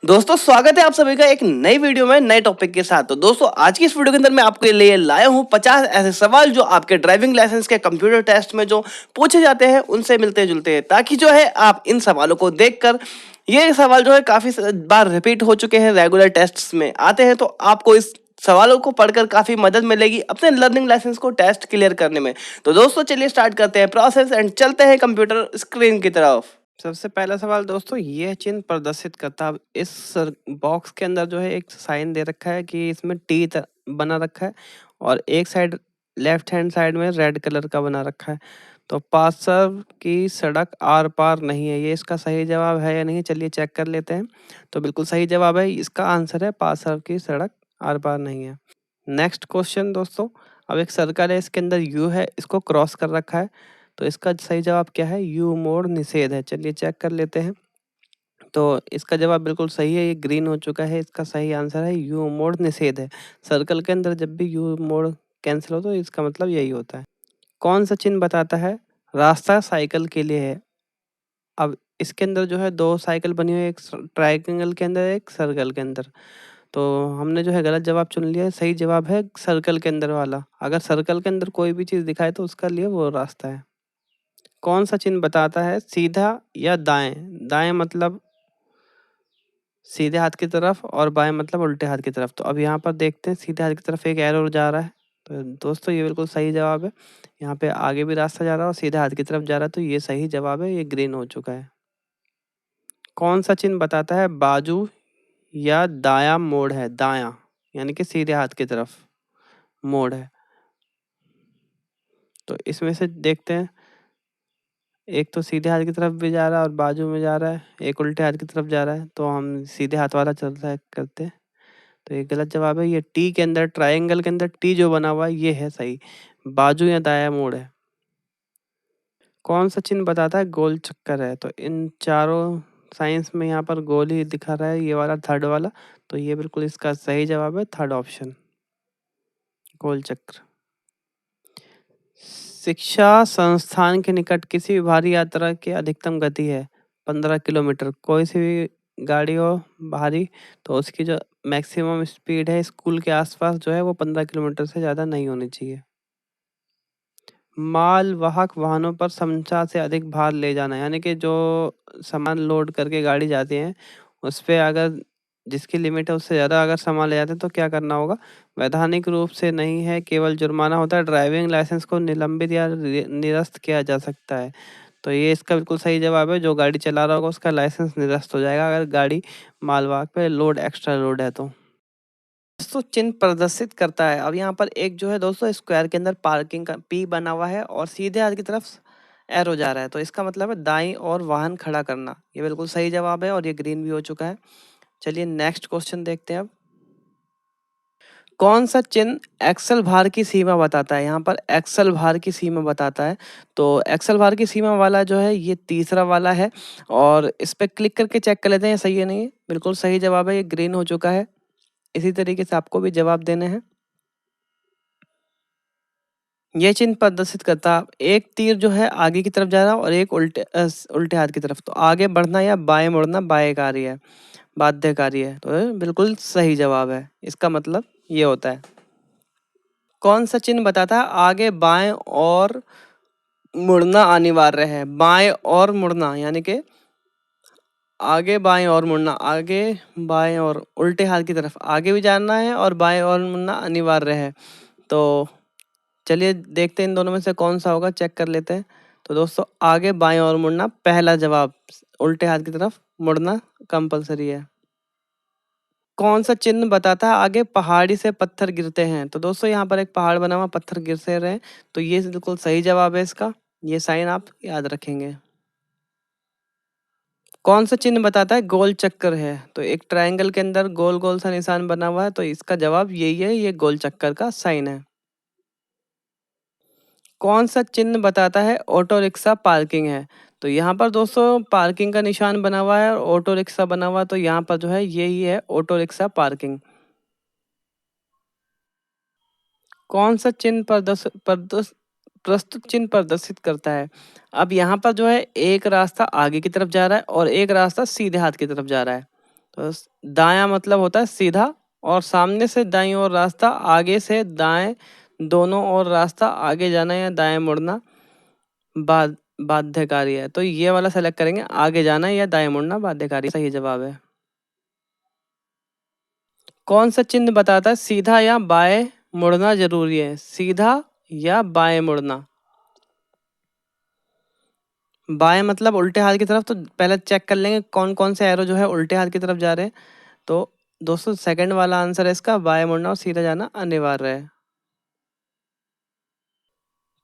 दोस्तों स्वागत है आप सभी का एक नई वीडियो में नए टॉपिक के साथ। तो दोस्तों आज की इस वीडियो के अंदर मैं आपके लिए लाया हूं 50 ऐसे सवाल जो आपके ड्राइविंग लाइसेंस के कंप्यूटर टेस्ट में जो पूछे जाते हैं उनसे मिलते जुलते हैं, ताकि जो है आप इन सवालों को देखकर, ये सवाल जो है काफी बार रिपीट हो चुके हैं, रेगुलर टेस्ट में आते हैं, तो आपको इस सवालों को पढ़कर काफी मदद मिलेगी अपने लर्निंग लाइसेंस को टेस्ट क्लियर करने में। तो दोस्तों चलिए स्टार्ट करते हैं प्रोसेस एंड चलते हैं कंप्यूटर स्क्रीन की तरफ। सबसे पहला सवाल दोस्तों ये चिन्ह प्रदर्शित करता है। अब इस बॉक्स के अंदर जो है एक साइन दे रखा है कि इसमें टी बना रखा है, और एक साइड लेफ्ट हैंड साइड में रेड कलर का बना रखा है। तो पासर की सड़क आर पार नहीं है, ये इसका सही जवाब है या नहीं, चलिए चेक कर लेते हैं। तो बिल्कुल सही जवाब है, इसका आंसर है पासर की सड़क आर पार नहीं है। नेक्स्ट क्वेश्चन दोस्तों, अब एक सर्कल है, इसके अंदर यू है, इसको क्रॉस कर रखा है, तो इसका सही जवाब क्या है, यू मोड़ निषेध है। चलिए चेक कर लेते हैं। तो इसका जवाब बिल्कुल सही है, ये ग्रीन हो चुका है, इसका सही आंसर है यू मोड़ निषेध है। सर्कल के अंदर जब भी यू मोड़ कैंसिल हो तो इसका मतलब यही होता है। कौन सा चिन्ह बताता है रास्ता साइकिल के लिए है? अब इसके अंदर जो है दो साइकिल बनी हुई है, एक ट्राइंगल के अंदर, एक सर्कल के अंदर। तो हमने जो है गलत जवाब चुन लिया है, सही जवाब है सर्कल के अंदर वाला। अगर सर्कल के अंदर कोई भी चीज़ दिखाए तो उसका लिए वो रास्ता है। कौन सा चिन्ह बताता है सीधा या दाएं? दाएं मतलब सीधे हाथ की तरफ, और बाएं मतलब उल्टे हाथ की तरफ। तो अब यहाँ पर देखते हैं, सीधे हाथ की तरफ एक एरो जा रहा है, तो दोस्तों ये बिल्कुल सही जवाब है। यहाँ पे आगे भी रास्ता जा रहा है और सीधे हाथ की तरफ जा रहा है, तो ये सही जवाब है, ये ग्रीन हो चुका है। कौन सा चिन्ह बताता है बाजू या दायां मोड़ है? दायां यानी कि सीधे हाथ की तरफ मोड़ है। तो इसमें से देखते हैं, एक तो सीधे हाथ की तरफ भी जा रहा है और बाजू में जा रहा है, एक उल्टे हाथ की तरफ जा रहा है, तो हम सीधे हाथ वाला चलता है करते हैं। तो ये गलत जवाब है, ये टी के अंदर, ट्रायंगल के अंदर टी जो बना हुआ है ये है सही, बाजू या दायां मोड़ है। कौन सा चिन्ह बताता है गोल चक्कर है? तो इन चारों साइंस में यहाँ पर गोल ही दिखा रहा है, ये वाला थर्ड वाला, तो ये बिल्कुल इसका सही जवाब है, थर्ड ऑप्शन, गोल चक्र। शिक्षा संस्थान के निकट किसी भी भारी यात्रा की अधिकतम गति है 15 किलोमीटर। कोई सी भी गाड़ी हो भारी, तो उसकी जो मैक्सिमम स्पीड है स्कूल के आसपास जो है वो 15 किलोमीटर से ज़्यादा नहीं होनी चाहिए। माल वाहक वाहनों पर क्षमता से अधिक भार ले जाना, यानी कि जो सामान लोड करके गाड़ी जाती है उस पे अगर जिसकी लिमिट है उससे ज़्यादा अगर सामान ले जाते हैं तो क्या करना होगा? वैधानिक रूप से नहीं है, केवल जुर्माना होता है, ड्राइविंग लाइसेंस को निलंबित या निरस्त किया जा सकता है। तो ये इसका बिल्कुल सही जवाब है, जो गाड़ी चला रहा होगा उसका लाइसेंस निरस्त हो जाएगा अगर गाड़ी मालवाहक पे लोड एक्स्ट्रा लोड है तो। दोस्तों चिन्ह प्रदर्शित करता है। अब यहाँ पर एक जो है दोस्तों स्क्वायर के अंदर पार्किंग का पी बना हुआ है और सीधे हाथ की तरफ एरो जा रहा है, तो इसका मतलब है दाईं और वाहन खड़ा करना। ये बिल्कुल सही जवाब है और ये ग्रीन भी हो चुका है। चलिए नेक्स्ट क्वेश्चन देखते हैं अब। कौन सा चिन्ह एक्सल भार की सीमा बताता है? यहाँ पर एक्सल भार की सीमा बताता है, तो एक्सल भार की सीमा वाला जो है ये तीसरा वाला है, और इस पर क्लिक करके चेक कर लेते हैं सही है नहीं है। बिल्कुल सही जवाब है, ये ग्रीन हो चुका है। इसी तरीके से आपको भी जवाब देने हैं। ये चिन्ह प्रदर्शित करता है, एक तीर जो है आगे की तरफ जा रहा है और एक उल्टे हाथ की तरफ, तो आगे बढ़ना या बाएं मुड़ना बाध्यकारी है, बाध्यकारी है, तो ये बिल्कुल सही जवाब है, इसका मतलब ये होता है। कौन सा चिन्ह बताता है आगे बाएं और मुड़ना अनिवार्य है? बाएं और मुड़ना यानी कि आगे बाएं और मुड़ना, आगे बाएं और उल्टे हाथ की तरफ आगे भी जाना है और बाएं और मुड़ना अनिवार्य है। तो चलिए देखते हैं इन दोनों में से कौन सा होगा, चेक कर लेते हैं। तो दोस्तों आगे बाएं और मुड़ना पहला जवाब, उल्टे हाथ की तरफ मुड़ना कंपलसरी है। कौन सा चिन्ह बताता है आगे पहाड़ी से पत्थर गिरते हैं? तो दोस्तों यहाँ पर एक पहाड़ बना हुआ, पत्थर गिर से रहे हैं, तो ये बिल्कुल सही जवाब है इसका, ये साइन आप याद रखेंगे। कौन सा चिन्ह बताता है गोल चक्कर है? तो एक ट्रायंगल के अंदर गोल गोल सा निशान बना हुआ है, तो इसका जवाब यही है, ये गोल चक्कर का साइन है। कौन सा चिन्ह बताता है ऑटो रिक्शा पार्किंग है? तो यहाँ पर दोस्तों पार्किंग का निशान बना हुआ है और ऑटो रिक्शा बना हुआ है, तो यहाँ पर जो है यही है ऑटो रिक्शा पार्किंग। कौन सा चिन्ह प्रस्तुत चिन्ह प्रदर्शित करता है? अब यहाँ पर जो है एक रास्ता आगे की तरफ जा रहा है और एक रास्ता सीधे हाथ की तरफ जा रहा है, तो दायां मतलब होता है सीधा, और सामने से दाईं ओर रास्ता, आगे से दाएं, दोनों ओर रास्ता, आगे जाना या दाएं मुड़ना बाध्यकारी है। तो ये वाला सेलेक्ट करेंगे, आगे जाना या दाएं मुड़ना बाध्यकारी सही जवाब है। कौन सा चिन्ह बताता है सीधा या बाएं मुड़ना जरूरी है? सीधा या बाएं मुड़ना। बाएं मतलब उल्टे हाथ की तरफ, तो पहले चेक कर लेंगे कौन कौन से एरो जो है उल्टे हाथ की तरफ जा रहे हैं। तो दोस्तों सेकंड वाला आंसर है इसका, बाएं मुड़ना और सीधा जाना अनिवार्य है।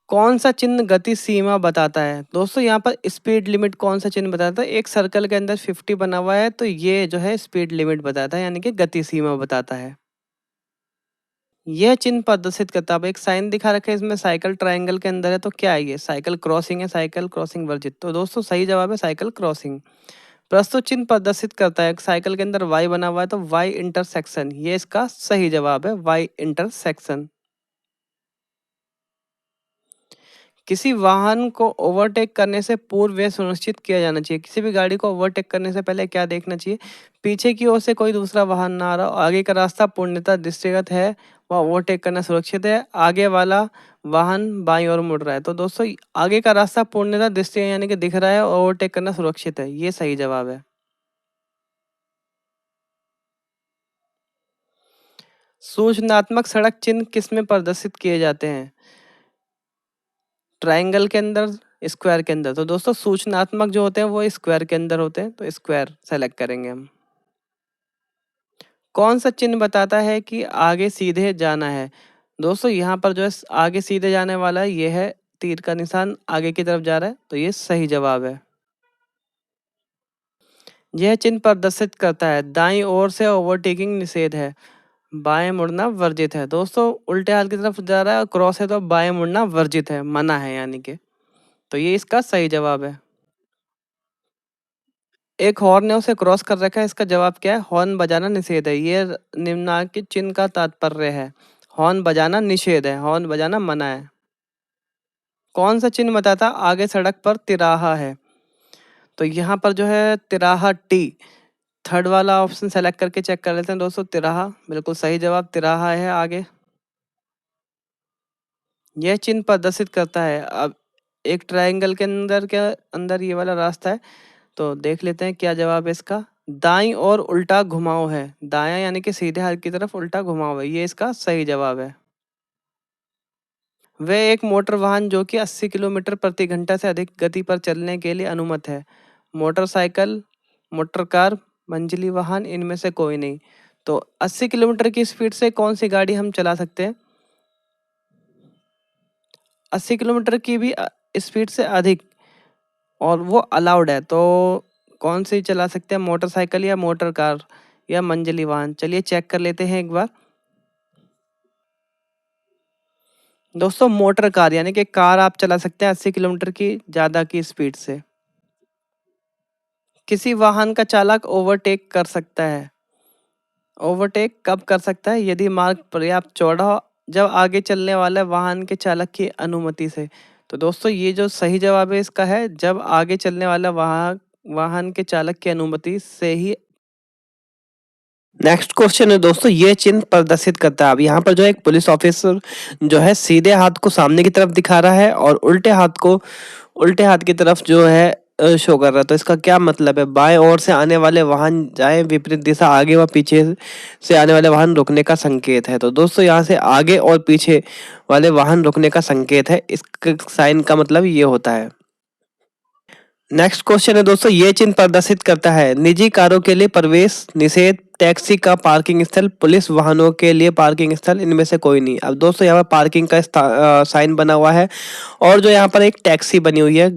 कौन सा चिन्ह गति सीमा बताता है? दोस्तों यहाँ पर स्पीड लिमिट कौन सा चिन्ह बताता है? एक सर्कल के अंदर 50 बना हुआ है, तो ये जो है स्पीड लिमिट बताता है, यानी कि गति सीमा बताता है। यह चिन्ह प्रदर्शित करता है, अब एक साइन दिखा रखा है इसमें, साइकिल ट्रायंगल के अंदर है, तो क्या है ये? साइकिल क्रॉसिंग है, साइकिल क्रॉसिंग वर्जित। तो दोस्तों सही जवाब है साइकिल क्रॉसिंग। प्रस्तुत चिन्ह प्रदर्शित करता है, साइकिल के अंदर वाई बना हुआ है, तो वाई इंटरसेक्शन, ये इसका सही जवाब है, वाई इंटरसेक्शन। किसी वाहन को ओवरटेक करने से पूर्व यह सुनिश्चित किया जाना चाहिए, किसी भी गाड़ी को ओवरटेक करने से पहले क्या देखना चाहिए? पीछे की ओर से कोई दूसरा वाहन ना आ रहा हो, आगे का रास्ता पूर्णतः दृष्टिगत है, वह ओवरटेक करना सुरक्षित है, आगे वाला वाहन बाईं ओर मुड़ रहा है। तो दोस्तों आगे का रास्ता पूर्णतः दृष्टि यानी कि दिख रहा है, और ओवरटेक करना सुरक्षित है, ये सही जवाब है। सूचनात्मक सड़क चिन्ह किस में प्रदर्शित किए जाते हैं? ट्रायंगल के अंदर, स्क्वायर के अंदर। तो दोस्तों सूचनात्मक जो होते हैं वो स्क्वायर के अंदर होते हैं, तो स्क्वायर सेलेक्ट करेंगे हम। कौन सा चिन्ह बताता है कि आगे सीधे जाना है? दोस्तों यहाँ पर जो है आगे सीधे जाने वाला है, ये है तीर का निशान, आगे की तरफ जा रहा है, तो ये सही जवाब है। यह चिन्ह प्रदर्शित करता है दाईं ओर से ओवरटेकिंग निषेध है, बाएं मुड़ना वर्जित है। दोस्तों उल्टे हाथ की तरफ जा रहा है और क्रॉस है, तो बाएं मुड़ना वर्जित है, मना है यानी कि, तो ये इसका सही जवाब है। एक हॉर्न है उसे क्रॉस कर रखा है, इसका जवाब क्या है? हॉर्न बजाना निषेध है, ये निम्नलिखित चिन्ह का तात्पर्य है। हॉर्न बजाना निषेध है, हॉर्न बजाना मना है। कौन सा चिन्ह बताता आगे सड़क पर तिराहा है? तो यहाँ पर जो है तिराहा टी, थर्ड वाला ऑप्शन सेलेक्ट करके चेक कर लेते हैं दोस्तों। तिराहा बिल्कुल सही जवाब, तिराहा है आगे। यह चिन्ह प्रदर्शित करता है, अब एक ट्रायंगल के अंदर ये वाला रास्ता है, तो देख लेते हैं क्या जवाब है इसका। दाईं और उल्टा घुमाव है, दायां यानी कि सीधे हाथ की तरफ उल्टा घुमाव है, ये इसका सही जवाब है। वह एक मोटर वाहन जो कि 80 किलोमीटर प्रति घंटा से अधिक गति पर चलने के लिए अनुमत है। मोटरसाइकिल, मोटर कार, मंजिली वाहन, इनमें से कोई नहीं। तो 80 किलोमीटर की स्पीड से कौन सी गाड़ी हम चला सकते हैं? 80 किलोमीटर की भी स्पीड से अधिक, और वो अलाउड है, तो कौन सी चला सकते हैं? मोटरसाइकिल या मोटर कार या मंजिली वाहन? चलिए चेक कर लेते हैं एक बार। दोस्तों मोटर कार यानी कि कार आप चला सकते हैं 80 किलोमीटर की ज़्यादा की स्पीड से। किसी वाहन का चालक ओवरटेक कर सकता है। ओवरटेक कब कर सकता है? यदि मार्ग पर्याप्त चौड़ा हो, जब आगे चलने वाले वाहन के चालक की अनुमति से। तो दोस्तों ये जो सही जवाब है इसका है, जब आगे चलने वाला वाहन के चालक की अनुमति से ही। नेक्स्ट क्वेश्चन है दोस्तों, ये चिन्ह प्रदर्शित करता है, अब यहाँ पर जो है एक पुलिस ऑफिसर जो है सीधे हाथ को सामने की तरफ दिखा रहा है और उल्टे हाथ की तरफ जो है शो कर रहा है, तो इसका क्या मतलब है? बाएं ओर से आने वाले वाहन जाए विपरीत दिशा, आगे व पीछे से आने वाले वाहन रुकने का संकेत है। तो दोस्तों यहाँ से आगे और पीछे वाले वाहन रुकने का संकेत है, इस साइन का मतलब ये होता है। नेक्स्ट क्वेश्चन है दोस्तों, ये चिन्ह प्रदर्शित करता है निजी कारों के लिए प्रवेश निषेध, टैक्सी का पार्किंग स्थल, पुलिस वाहनों के लिए पार्किंग स्थल, इनमें से कोई नहीं। अब दोस्तों यहाँ पर पार्किंग का साइन बना हुआ है, और जो यहाँ पर एक टैक्सी बनी हुई है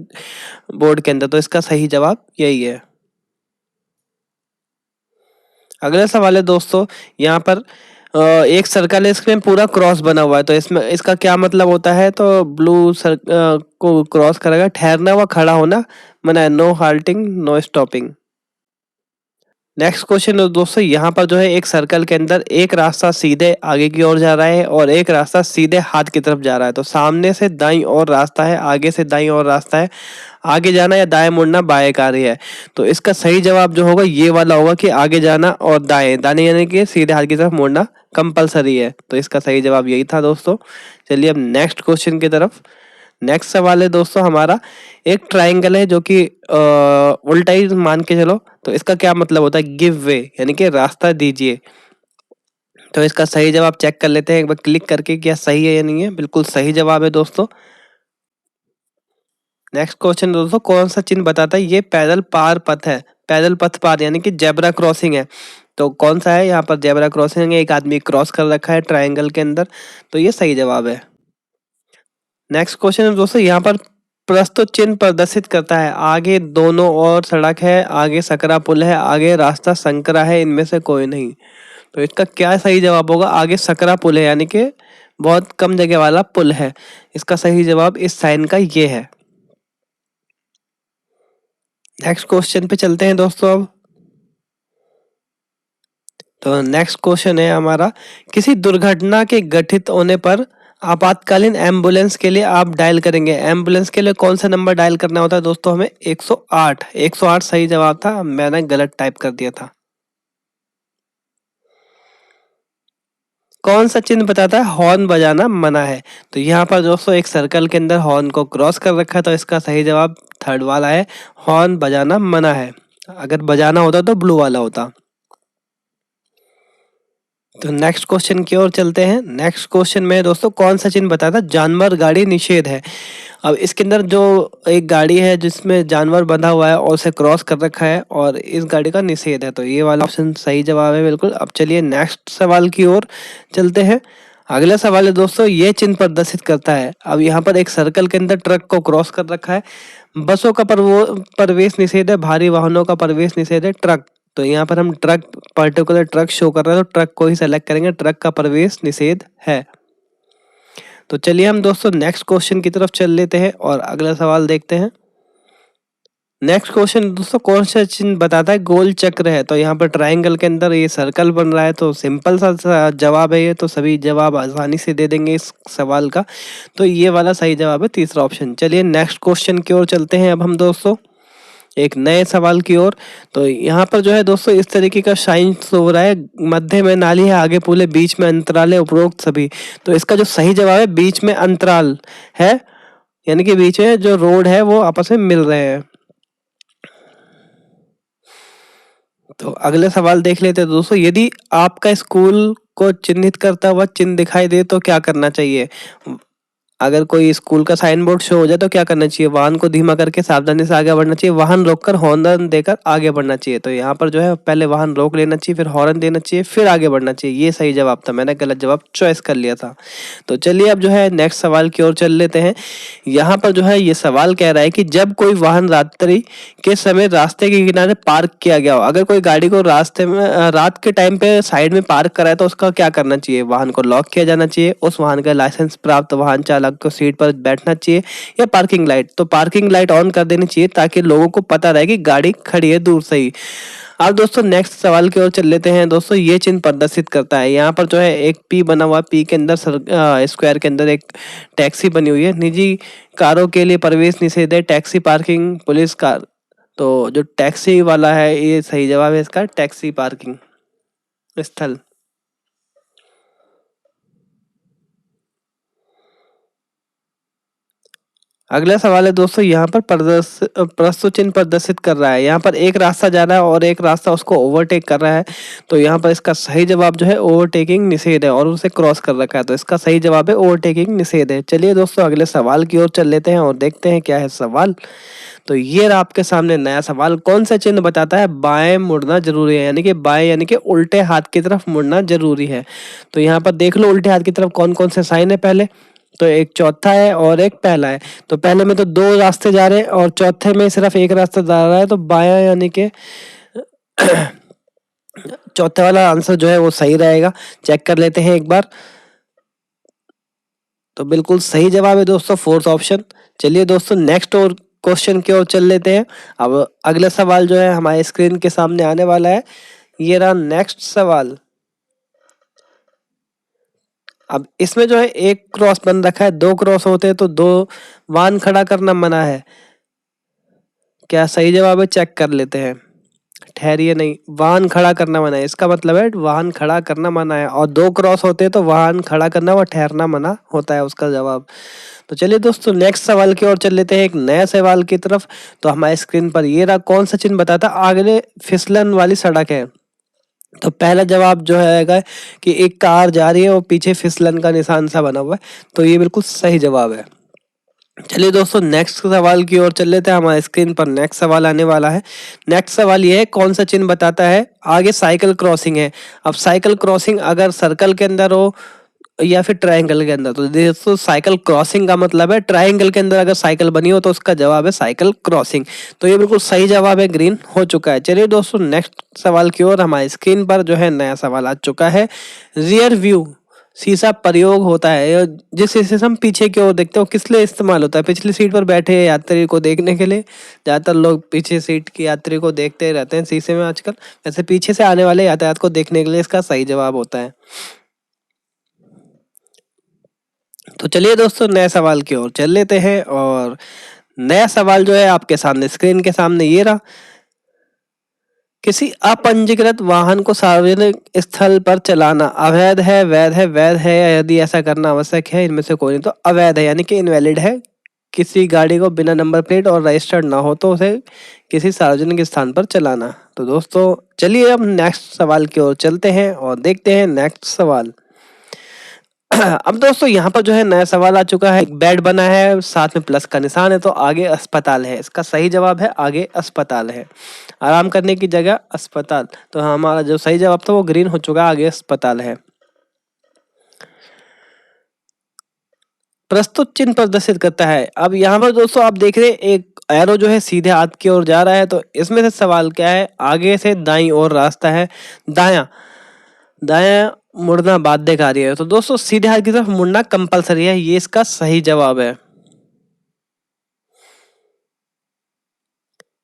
बोर्ड के अंदर, तो इसका सही जवाब यही है। अगला सवाल है दोस्तों, यहाँ पर एक सर्कल है, इसमें पूरा क्रॉस बना हुआ है, तो इसमें इसका क्या मतलब होता है? तो ब्लू को क्रॉस करेगा, ठहरना व खड़ा होना मना है, no halting no stopping. Next question दोस्तों, यहाँ पर जो है एक सर्कल के अंदर एक रास्ता सीधे आगे की ओर जा रहा है और एक रास्ता सीधे हाथ की तरफ जा रहा है। तो सामने से दाईं ओर रास्ता है, आगे से दाईं ओर रास्ता है। आगे जाना या दाएं मुड़ना बाएं कार्य है। तो इसका सही जवाब जो होगा ये वाला होगा कि आगे जाना और दाएं दाएं यानी कि सीधे हाथ की तरफ मुड़ना कंपलसरी है। तो इसका सही जवाब यही था दोस्तों। चलिए अब नेक्स्ट क्वेश्चन की तरफ। नेक्स्ट सवाल है दोस्तों हमारा, एक ट्रायंगल है जो कि उल्टा ही मान के चलो। तो इसका क्या मतलब होता है, गिव वे यानी कि रास्ता दीजिए। तो इसका सही जवाब चेक कर लेते हैं एक बार क्लिक करके, क्या सही है या नहीं है। बिल्कुल सही जवाब है दोस्तों। नेक्स्ट क्वेश्चन दोस्तों, कौन सा चिन्ह बताता है ये पैदल पार पथ है। पैदल पथ पार यानी कि जेब्रा क्रॉसिंग है। तो कौन सा है, यहाँ पर जेब्रा क्रॉसिंग है, एक आदमी क्रॉस कर रखा है ट्रायंगल के अंदर। तो ये सही जवाब है। नेक्स्ट क्वेश्चन है दोस्तों, यहाँ पर प्रस्तुत चिन्ह प्रदर्शित करता है आगे दोनों ओर सड़क है, आगे सकरा पुल है, आगे रास्ता संकरा है, इनमें से कोई नहीं। तो इसका क्या सही जवाब होगा, आगे सकरा पुल है यानी कि बहुत कम जगह वाला पुल है। इसका सही जवाब इस साइन का ये है। नेक्स्ट क्वेश्चन पे चलते हैं दोस्तों अब। तो नेक्स्ट क्वेश्चन है हमारा, किसी दुर्घटना के घटित होने पर आपातकालीन एम्बुलेंस के लिए आप डायल करेंगे। एम्बुलेंस के लिए कौन सा नंबर डायल करना होता है दोस्तों, हमें 108। 108 सही जवाब था, मैंने गलत टाइप कर दिया था। कौन सा चिन्ह बताता है हॉर्न बजाना मना है। तो यहाँ पर दोस्तों एक सर्कल के अंदर हॉर्न को क्रॉस कर रखा है। तो इसका सही जवाब थर्ड वाला है, हॉर्न बजाना मना है। अगर बजाना होता तो ब्लू वाला होता। तो नेक्स्ट क्वेश्चन की ओर चलते हैं। नेक्स्ट क्वेश्चन में दोस्तों कौन सा चिन्ह बताता है जानवर गाड़ी निषेध है। अब इसके अंदर जो एक गाड़ी है जिसमें जानवर बंधा हुआ है और उसे क्रॉस कर रखा है और इस गाड़ी का निषेध है। तो ये वाला ऑप्शन सही जवाब है बिल्कुल। अब चलिए नेक्स्ट सवाल की ओर चलते हैं। अगला सवाल है दोस्तों, ये चिन्ह प्रदर्शित करता है। अब यहाँ पर एक सर्कल के अंदर ट्रक को क्रॉस कर रखा है। बसों का प्रवेश निषेध है, भारी वाहनों का प्रवेश निषेध है, ट्रक। तो यहाँ पर हम ट्रक, पर्टिकुलर ट्रक शो कर रहा है तो ट्रक को ही सेलेक्ट करेंगे, ट्रक का प्रवेश निषेध है। तो चलिए हम दोस्तों नेक्स्ट क्वेश्चन की तरफ चल लेते हैं और अगला सवाल देखते हैं। नेक्स्ट क्वेश्चन दोस्तों, कौन सा चिन्ह बताता है गोल चक्र है। तो यहाँ पर ट्रायंगल के अंदर ये सर्कल बन रहा है। तो सिंपल सा जवाब है ये, तो सभी जवाब आसानी से दे देंगे इस सवाल का। तो ये वाला सही जवाब है, तीसरा ऑप्शन। चलिए नेक्स्ट क्वेश्चन की ओर चलते हैं अब हम दोस्तों एक नए सवाल की ओर। तो यहाँ पर जो है दोस्तों इस तरीके का साइन हो रहा है, मध्य में नाली है, आगे पुल है, बीच में अंतराल है, उपरोक्त सभी। तो इसका जो सही जवाब है बीच में अंतराल है, यानी कि बीच में जो रोड है वो आपस में मिल रहे हैं। तो अगले सवाल देख लेते हैं दोस्तों, यदि आपका स्कूल को चिन्हित करता हुआ चिन्ह दिखाई दे तो क्या करना चाहिए। अगर कोई स्कूल का साइन बोर्ड शो हो जाए तो क्या करना चाहिए, वाहन को धीमा करके सावधानी से आगे बढ़ना चाहिए, वाहन रोककर हॉर्न देकर आगे बढ़ना चाहिए। तो यहाँ पर जो है पहले वाहन रोक लेना चाहिए, फिर हॉर्न देना चाहिए, फिर आगे बढ़ना चाहिए। ये सही जवाब था, मैंने गलत जवाब चॉइस कर लिया था। तो चलिए अब जो है नेक्स्ट सवाल की ओर चल लेते हैं। यहाँ पर जो है ये सवाल कह रहा है कि जब कोई वाहन रात्रि के समय रास्ते के किनारे पार्क किया गया हो, अगर कोई गाड़ी को रास्ते में रात के टाइम पे साइड में पार्क कराए तो उसका क्या करना चाहिए। वाहन को लॉक किया जाना चाहिए, उस वाहन का लाइसेंस प्राप्त वाहन चालक को सीट पर बैठना चाहिए, या पार्किंग लाइट। तो पार्किंग लाइट ऑन कर देनी चाहिए ताकि लोगों को पता रहे कि गाड़ी खड़ी है दूर से ही। अब दोस्तों नेक्स्ट सवाल की ओर चल लेते हैं दोस्तों, ये चिन्ह प्रदर्शित करता है। यहाँ पर जो है एक पी बना हुआ, पी के अंदर स्क्वायर के अंदर एक टैक्सी बनी हुई है। निजी कारों के लिए प्रवेश निषेध है, टैक्सी पार्किंग, पुलिस कार। तो जो टैक्सी वाला है ये सही जवाब है इसका, टैक्सी पार्किंग स्थल। अगला सवाल है दोस्तों, यहाँ पर प्रस्तुत चिन्ह प्रदर्शित कर रहा है। यहाँ पर एक रास्ता जा रहा है और एक रास्ता उसको ओवरटेक कर रहा है। तो यहाँ पर इसका सही जवाब जो है ओवरटेकिंग निषेध है और उसे क्रॉस कर रखा है। तो इसका सही जवाब है ओवरटेकिंग निषेध है। चलिए दोस्तों अगले सवाल की ओर चल लेते हैं और देखते हैं क्या है सवाल। तो ये रहा आपके सामने नया सवाल, कौन सा चिन्ह बताता है बाएं मुड़ना जरूरी है, यानी कि बाएं यानी कि उल्टे हाथ की तरफ मुड़ना जरूरी है। तो यहाँ पर देख लो उल्टे हाथ की तरफ कौन कौन से साइन है पहले। तो एक चौथा है और एक पहला है। तो पहले में तो दो रास्ते जा रहे हैं और चौथे में सिर्फ एक रास्ता जा रहा है। तो बायां यानी कि चौथे वाला आंसर जो है वो सही रहेगा। चेक कर लेते हैं एक बार। तो बिल्कुल सही जवाब है दोस्तों, फोर्थ ऑप्शन। चलिए दोस्तों नेक्स्ट और क्वेश्चन की ओर चल लेते हैं। अब अगला सवाल जो है हमारे स्क्रीन के सामने आने वाला है। ये रहा नेक्स्ट सवाल। अब इसमें जो है एक क्रॉस बन रखा है, दो क्रॉस होते हैं तो दो वाहन खड़ा करना मना है। क्या सही जवाब है? चेक कर लेते हैं। ठहरिए नहीं, वाहन खड़ा करना मना है, इसका मतलब है वाहन खड़ा करना मना है, और दो क्रॉस होते हैं तो वाहन खड़ा करना व ठहरना मना होता है उसका जवाब। तो चलिए दोस्तों नेक्स्ट सवाल की ओर चल लेते हैं, एक नया सवाल की तरफ। तो हमारे स्क्रीन पर ये रहा, कौन सा चिन्ह बताता आगे फिसलन वाली सड़क है? तो पहला जवाब जो है कि एक कार जा रही है और पीछे फिसलन का निशान सा बना हुआ है, तो ये बिल्कुल सही जवाब है। चलिए दोस्तों नेक्स्ट सवाल की ओर चल लेते हैं। हमारे स्क्रीन पर नेक्स्ट सवाल आने वाला है। नेक्स्ट सवाल ये है, कौन सा चिन्ह बताता है आगे साइकिल क्रॉसिंग है? अब साइकिल क्रॉसिंग अगर सर्कल के अंदर हो या फिर ट्रायंगल के अंदर, तो दोस्तों साइकिल क्रॉसिंग का मतलब है ट्रायंगल के अंदर अगर साइकिल बनी हो तो उसका जवाब है साइकिल क्रॉसिंग। तो ये बिल्कुल सही जवाब है, ग्रीन हो चुका है। चलिए दोस्तों नेक्स्ट सवाल की ओर। हमारी स्क्रीन पर जो है नया सवाल आ चुका है। रियर व्यू शीशा प्रयोग होता है, जिस शीशे से हम पीछे की ओर देखते हो किस लिए इस्तेमाल होता है? पिछली सीट पर बैठे यात्री को देखने के लिए। ज्यादातर लोग पीछे सीट की यात्री को देखते रहते हैं शीशे में आजकल, वैसे पीछे से आने वाले यातायात को देखने के लिए इसका सही जवाब होता है। तो चलिए दोस्तों नए सवाल की ओर चल लेते हैं, और नया सवाल जो है आपके सामने स्क्रीन के सामने ये रहा। किसी अपंजीकृत वाहन को सार्वजनिक स्थल पर चलाना अवैध है, वैध है? वैध है, या यदि ऐसा करना आवश्यक है इनमें से कोई नहीं, तो अवैध है यानी कि इनवैलिड है। किसी गाड़ी को बिना नंबर प्लेट और रजिस्टर्ड ना हो तो उसे किसी सार्वजनिक स्थान पर चलाना। तो दोस्तों चलिए अब नेक्स्ट सवाल की ओर चलते हैं और देखते हैं नेक्स्ट सवाल। अब दोस्तों यहाँ पर जो है नया सवाल आ चुका है। एक बेड बना है, साथ में प्लस का निशान है, तो आगे अस्पताल है। इसका सही जवाब है आगे अस्पताल है, आराम करने की जगह अस्पताल। तो हमारा जो सही जवाब था वो ग्रीन हो चुका, आगे अस्पताल है। प्रस्तुत चिन्ह प्रदर्शित करता है। अब यहाँ पर दोस्तों आप देख रहे हैं एक एरो जो है सीधे हाथ की ओर जा रहा है, तो इसमें से सवाल क्या है? आगे से दाईं ओर रास्ता है, दायां दायां मुड़ना बाध्यकारी है। तो दोस्तों सीधे हाथ की तरफ मुड़ना कंपलसरी है, ये इसका सही जवाब है।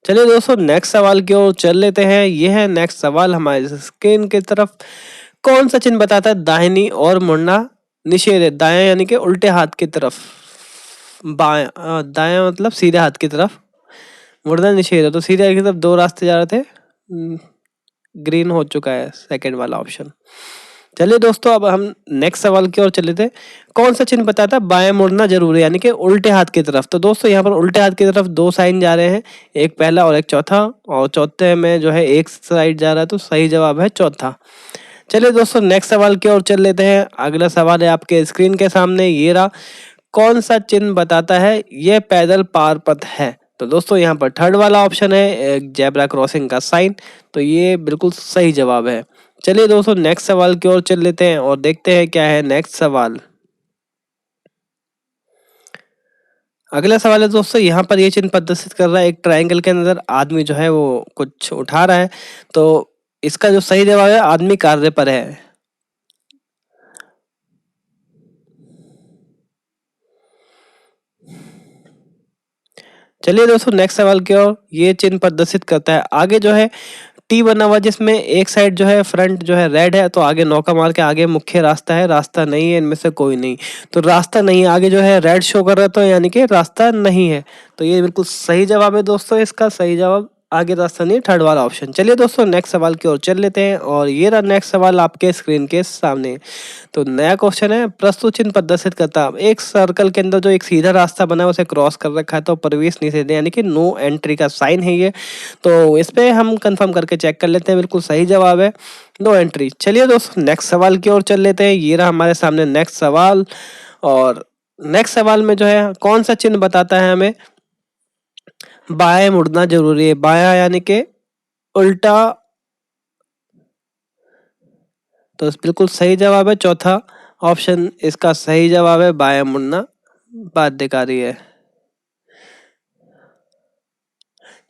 चलिए दोस्तों नेक्स्ट सवाल की ओर चल लेते हैं। यह है नेक्स्ट सवाल हमारे स्क्रीन की तरफ। कौन सा चिन्ह बताता है दाहिनी और मुड़ना निषेध है? दायां यानी कि उल्टे हाथ की तरफ, बायां दायां मतलब सीधे हाथ की तरफ, मुड़ना निषेध है। तो सीधे हाथ की तरफ दो रास्ते जा रहे थे, ग्रीन हो चुका है सेकंड वाला ऑप्शन। चलिए दोस्तों अब हम नेक्स्ट सवाल की ओर चले थे। कौन सा चिन्ह बताता है बाएं मुड़ना जरूरी है यानी कि उल्टे हाथ की तरफ? तो दोस्तों यहाँ पर उल्टे हाथ की तरफ दो साइन जा रहे हैं, एक पहला और एक चौथा, और चौथे में जो है एक साइड जा रहा है, तो सही जवाब है चौथा। चलिए दोस्तों नेक्स्ट सवाल की ओर चल लेते हैं। अगला सवाल है आपके स्क्रीन के सामने ये रहा। कौन सा चिन्ह बताता है यह पैदल पार पथ है? तो दोस्तों यहाँ पर थर्ड वाला ऑप्शन है जेब्रा क्रॉसिंग का साइन, तो ये बिल्कुल सही जवाब है। चलिए दोस्तों नेक्स्ट सवाल की ओर चल लेते हैं और देखते हैं क्या है नेक्स्ट सवाल। अगला सवाल है दोस्तों, यहाँ पर ये चिन्ह प्रदर्शित कर रहा है एक ट्रायंगल के अंदर आदमी जो है वो कुछ उठा रहा है, तो इसका जो सही जवाब है आदमी कार्य पर है। चलिए दोस्तों नेक्स्ट सवाल की ओर। ये चिन्ह प्रदर्शित करता है आगे जो है टी बना हुआ, जिसमें एक साइड जो है फ्रंट जो है रेड है, तो आगे नौका मार के आगे मुख्य रास्ता है, रास्ता नहीं है इनमें से कोई नहीं। तो रास्ता नहीं है, आगे जो है रेड शो कर रहा है, तो यानी कि रास्ता नहीं है। तो ये बिल्कुल सही जवाब है दोस्तों, इसका सही जवाब आगे रास्ता नहीं, थर्ड वाला ऑप्शन। चलिए दोस्तों नेक्स्ट सवाल की ओर चल लेते हैं, और ये रहा नेक्स्ट सवाल आपके स्क्रीन के सामने। तो नया क्वेश्चन है, प्रस्तुत चिन्ह प्रदर्शित करता है एक सर्कल के अंदर जो एक सीधा रास्ता बना है उसे क्रॉस कर रखा है, तो प्रवेश निषेध यानी कि नो एंट्री का साइन है ये। तो इस पे हम कंफर्म करके चेक कर लेते हैं, बिल्कुल सही जवाब है नो एंट्री। चलिए दोस्तों नेक्स्ट सवाल की ओर चल लेते हैं। ये रहा हमारे सामने नेक्स्ट सवाल, और नेक्स्ट सवाल में जो है कौन सा चिन्ह बताता है हमें बाएं मुड़ना जरूरी है? बायां यानी कि उल्टा, तो बिल्कुल सही जवाब है चौथा ऑप्शन, इसका सही जवाब है बाएं मुड़ना बाध्यकारी है।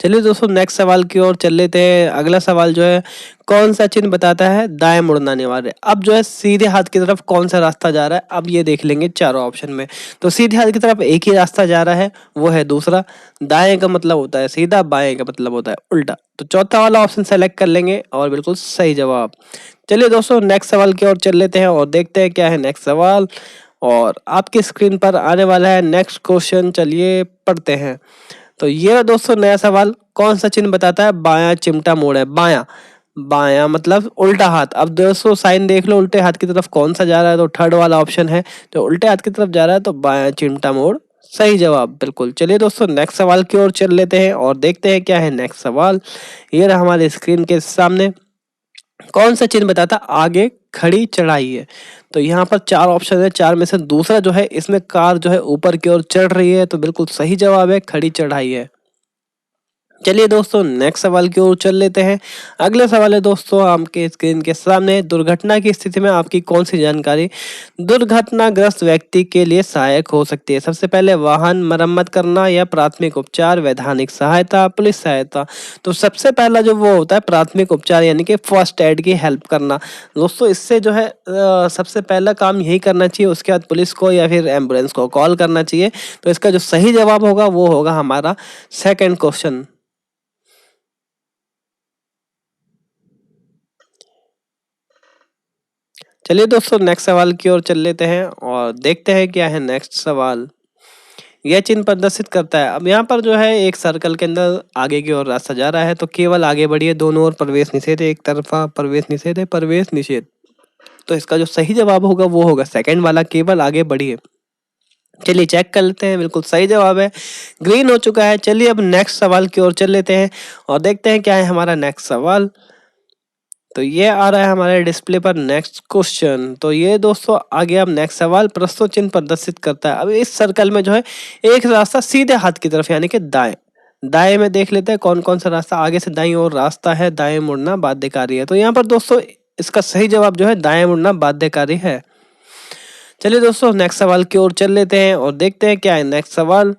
चलिए दोस्तों नेक्स्ट सवाल की ओर चल लेते हैं। अगला सवाल जो है, कौन सा चिन्ह बताता है दाएं मुड़ना अनिवार्य? अब जो है सीधे हाथ की तरफ कौन सा रास्ता जा रहा है, अब ये देख लेंगे चारों ऑप्शन में। तो सीधे हाथ की तरफ एक ही रास्ता जा रहा है, वो है दूसरा। दाएं का मतलब होता है सीधा, बाएं का मतलब होता है उल्टा। तो चौथा वाला ऑप्शन सेलेक्ट कर लेंगे और बिल्कुल सही जवाब। चलिए दोस्तों नेक्स्ट सवाल की ओर चल लेते हैं और देखते हैं क्या है नेक्स्ट सवाल। और आपकी स्क्रीन पर आने वाला है नेक्स्ट क्वेश्चन, चलिए पढ़ते हैं। तो ये दोस्तों नया सवाल, कौन सा चिन्ह बताता है बायां चिमटा मोड़ है? बायां, बायां मतलब उल्टा हाथ। अब दोस्तों साइन देख लो उल्टे हाथ की तरफ कौन सा जा रहा है, तो थर्ड वाला ऑप्शन है। तो उल्टे हाथ की तरफ जा रहा है तो बायां चिमटा मोड़ सही जवाब बिल्कुल। चलिए दोस्तों नेक्स्ट सवाल की ओर चल लेते हैं और देखते हैं क्या है नेक्स्ट सवाल। ये रहा हमारे स्क्रीन के सामने। कौन सा चिन्ह बताता आगे खड़ी चढ़ाई है? तो यहाँ पर चार ऑप्शन है, चार में से दूसरा जो है इसमें कार जो है ऊपर की ओर चढ़ रही है, तो बिल्कुल सही जवाब है खड़ी चढ़ाई है। चलिए दोस्तों नेक्स्ट सवाल की ओर चल लेते हैं। अगला सवाल है दोस्तों आपके स्क्रीन के सामने, दुर्घटना की स्थिति में आपकी कौन सी जानकारी दुर्घटनाग्रस्त व्यक्ति के लिए सहायक हो सकती है? सबसे पहले वाहन मरम्मत करना या प्राथमिक उपचार, वैधानिक सहायता, पुलिस सहायता। तो सबसे पहला जो वो होता है प्राथमिक उपचार यानी कि फर्स्ट एड की हेल्प करना। दोस्तों इससे जो है सबसे पहला काम यही करना चाहिए, उसके बाद पुलिस को या फिर एम्बुलेंस को कॉल करना चाहिए। तो इसका जो सही जवाब होगा वो होगा हमारा सेकंड क्वेश्चन। चलिए दोस्तों नेक्स्ट सवाल की ओर चल लेते हैं और देखते हैं क्या है नेक्स्ट सवाल। यह चिन्ह प्रदर्शित करता है, अब यहाँ पर जो है एक सर्कल के अंदर आगे की ओर रास्ता जा रहा है, तो केवल आगे बढ़िए, दोनों ओर प्रवेश निषेध है, एक तरफा प्रवेश निषेध है, प्रवेश निषेध। तो इसका जो सही जवाब होगा वो होगा सेकंड वाला, केवल आगे बढ़िए। चलिए चेक कर लेते हैं, बिल्कुल सही जवाब है, ग्रीन हो चुका है। चलिए अब नेक्स्ट सवाल की ओर चल लेते हैं और देखते हैं क्या है हमारा नेक्स्ट सवाल। तो ये आ रहा है हमारे डिस्प्ले पर नेक्स्ट क्वेश्चन। तो ये दोस्तों आ गया अब नेक्स्ट सवाल, प्रस्तुत चिन्ह प्रदर्शित करता है। अब इस सर्कल में जो है एक रास्ता सीधे हाथ की तरफ यानी कि दाएं, दाएं में देख लेते हैं कौन कौन सा रास्ता आगे से दाईं ओर रास्ता है, दाएं मुड़ना बाध्यकारी है। तो यहाँ पर दोस्तों इसका सही जवाब जो है दाएं मुड़ना बाध्यकारी है। चलिए दोस्तों नेक्स्ट सवाल की ओर चल लेते हैं और देखते हैं क्या है नेक्स्ट सवाल।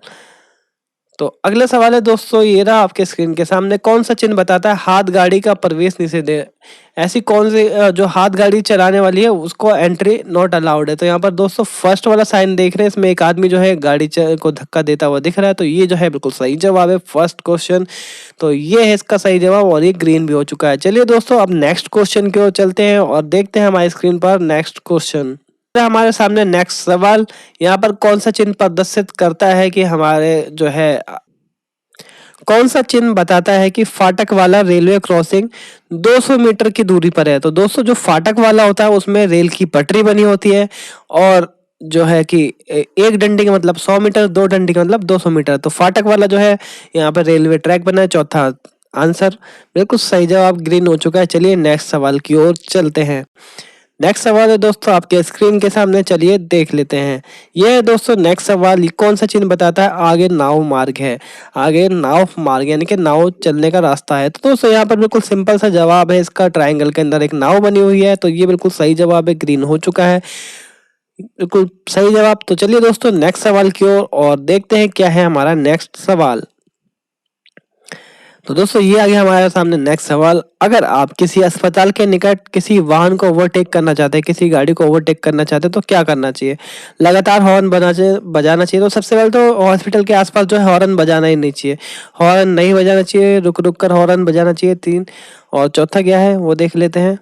तो अगला सवाल है दोस्तों, ये रहा आपके स्क्रीन के सामने, कौन सा चिन्ह बताता है हाथ गाड़ी का प्रवेश निषेध है? ऐसी कौन सी जो हाथ गाड़ी चलाने वाली है उसको एंट्री नॉट अलाउड है? तो यहाँ पर दोस्तों फर्स्ट वाला साइन देख रहे हैं, इसमें एक आदमी जो है गाड़ी को धक्का देता हुआ दिख रहा है, तो ये जो है बिल्कुल सही जवाब है फर्स्ट क्वेश्चन। तो ये है इसका सही जवाब और ये ग्रीन भी हो चुका है। चलिए दोस्तों अब नेक्स्ट क्वेश्चन की ओर चलते हैं और देखते हैं हमारी स्क्रीन पर नेक्स्ट क्वेश्चन। हमारे सामने नेक्स्ट सवाल, यहाँ पर कौन सा चिन्ह प्रदर्शित करता है कि हमारे जो है कौन सा चिन्ह बताता है कि फाटक वाला रेलवे क्रॉसिंग 200 मीटर की दूरी पर है? तो दोस्तों जो फाटक वाला होता है उसमें रेल की पटरी बनी होती है और जो है कि एक डंडी का मतलब 100 मीटर, दो डंडी का मतलब 200 मीटर। तो फाटक वाला जो है यहाँ पर रेलवे ट्रैक बना है। चौथा आंसर बिल्कुल सही जवाब ग्रीन हो चुका है। चलिए नेक्स्ट सवाल की ओर चलते हैं। नेक्स्ट सवाल है दोस्तों आपके स्क्रीन के सामने, चलिए देख लेते हैं। यह है दोस्तों नेक्स्ट सवाल, कौन सा चिन्ह बताता है आगे नाव मार्ग है? आगे नाव मार्ग यानी कि नाव चलने का रास्ता है। तो दोस्तों यहाँ पर बिल्कुल सिंपल सा जवाब है इसका, ट्रायंगल के अंदर एक नाव बनी हुई है, तो ये बिल्कुल सही जवाब है, ग्रीन हो चुका है, बिल्कुल सही जवाब। तो चलिए दोस्तों नेक्स्ट सवाल की ओर और देखते हैं क्या है हमारा नेक्स्ट सवाल। तो दोस्तों ये आ गया हमारे सामने नेक्स्ट सवाल, अगर आप किसी अस्पताल के निकट किसी वाहन को ओवरटेक करना चाहते हैं, किसी गाड़ी को ओवरटेक करना चाहते हैं, तो क्या करना चाहिए? लगातार हॉर्न बजाना चाहिए। तो सबसे पहले तो हॉस्पिटल के आसपास जो है हॉर्न बजाना ही नहीं चाहिए, हॉर्न नहीं बजाना चाहिए, रुक रुक कर हॉर्न बजाना चाहिए। तीन और चौथा क्या है वो देख लेते हैं।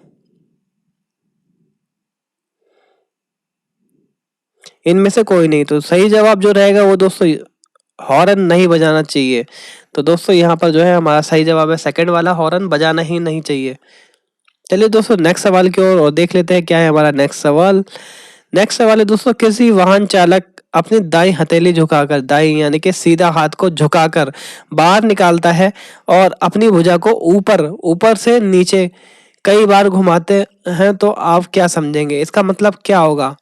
इनमें से कोई नहीं, तो सही जवाब जो रहेगा वो दोस्तों हॉर्न नहीं बजाना चाहिए। तो दोस्तों यहाँ पर जो है हमारा सही जवाब है सेकंड वाला, हॉर्न बजाना ही नहीं चाहिए। चलिए दोस्तों नेक्स्ट सवाल की ओर और देख लेते हैं क्या है हमारा नेक्स्ट सवाल। नेक्स्ट सवाल है दोस्तों, किसी वाहन चालक अपनी दाई हथेली झुकाकर, दाई यानी कि सीधा हाथ को झुकाकर बाहर निकालता है और अपनी भुजा को ऊपर ऊपर से नीचे कई बार घुमाते हैं, तो आप क्या समझेंगे इसका मतलब क्या होगा?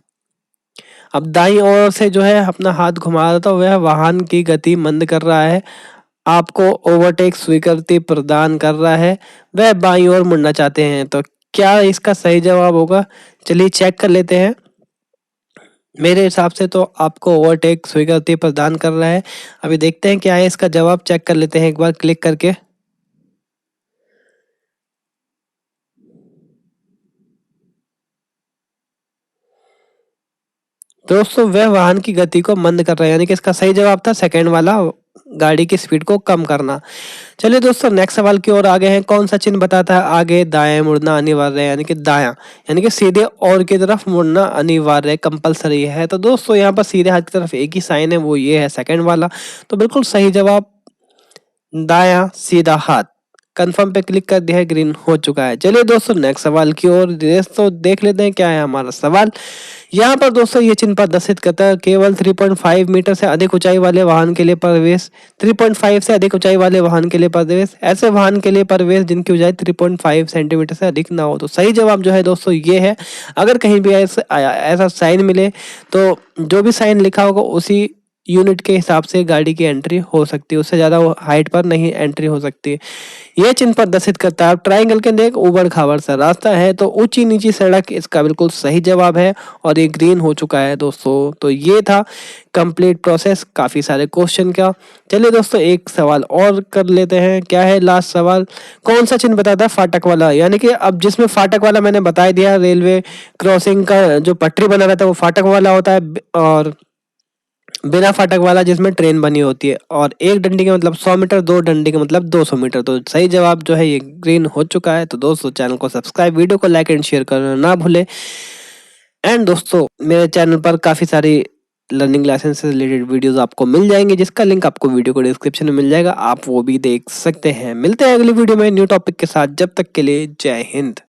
अब दाईं ओर से जो है अपना हाथ घुमा रहा था, वह वाहन की गति मंद कर रहा है, आपको ओवरटेक स्वीकृति प्रदान कर रहा है, वह बाईं ओर मुड़ना चाहते हैं, तो क्या इसका सही जवाब होगा? चलिए चेक कर लेते हैं। मेरे हिसाब से तो आपको ओवरटेक स्वीकृति प्रदान कर रहा है। अभी देखते हैं क्या है इसका जवाब, चेक कर लेते हैं एक बार क्लिक करके। दोस्तों वह वाहन की गति को मंद कर रहा है, यानी कि इसका सही जवाब था सेकंड वाला, गाड़ी की स्पीड को कम करना। चलिए दोस्तों नेक्स्ट सवाल की ओर आगे हैं। कौन सा चिन्ह बताता है आगे दाएं मुड़ना अनिवार्य है, यानी कि दायां, यानी कि सीधे और की तरफ मुड़ना अनिवार्य है, कंपलसरी है। तो दोस्तों यहाँ पर सीधे हाथ की तरफ एक ही साइन है, वो ये है सेकंड वाला। तो बिल्कुल सही जवाब दायां सीधा हाथ। कंफर्म पे क्लिक कर दिया है, ग्रीन हो चुका है। चलिए दोस्तों नेक्स्ट सवाल की ओर दोस्तों देख लेते हैं क्या है हमारा सवाल। यहाँ पर दोस्तों ये चिन्ह प्रदर्शित करता है केवल 3.5 मीटर से अधिक ऊंचाई वाले वाहन के लिए प्रवेश, 3.5 से अधिक ऊंचाई वाले वाहन के लिए प्रवेश, ऐसे वाहन के लिए प्रवेश जिनकी ऊंचाई 3.5 सेंटीमीटर से अधिक ना हो। तो सही जवाब जो है दोस्तों ये है। अगर कहीं भी ऐसा साइन मिले तो जो भी साइन लिखा होगा उसी यूनिट के हिसाब से गाड़ी की एंट्री हो सकती है, उससे ज़्यादा हाइट पर नहीं एंट्री हो सकती है। यह चिन्ह प्रदर्शित करता है अब ट्रायंगल के अंदर एक ऊबड़ खाबड़ सा रास्ता है, तो ऊंची नीची सड़क इसका बिल्कुल सही जवाब है और ये ग्रीन हो चुका है दोस्तों। तो ये था कंप्लीट प्रोसेस काफ़ी सारे क्वेश्चन का। चलिए दोस्तों एक सवाल और कर लेते हैं, क्या है लास्ट सवाल। कौन सा चिन्ह बताता है फाटक वाला, यानी कि अब जिसमें फाटक वाला मैंने बता दिया, रेलवे क्रॉसिंग का जो पटरी बना रहता है वो फाटक वाला होता है, और बिना फाटक वाला जिसमें ट्रेन बनी होती है। और एक डंडी का मतलब 100 मीटर, दो डंडी का मतलब 200 मीटर। तो सही जवाब जो है ये ग्रीन हो चुका है। तो दोस्तों चैनल को सब्सक्राइब, वीडियो को लाइक एंड शेयर करना ना भूले। एंड दोस्तों मेरे चैनल पर काफ़ी सारी लर्निंग लाइसेंस से रिलेटेड वीडियोस आपको मिल जाएंगे, जिसका लिंक आपको वीडियो को डिस्क्रिप्शन में मिल जाएगा, आप वो भी देख सकते हैं। मिलते हैं अगली वीडियो में न्यू टॉपिक के साथ, जब तक के लिए जय हिंद।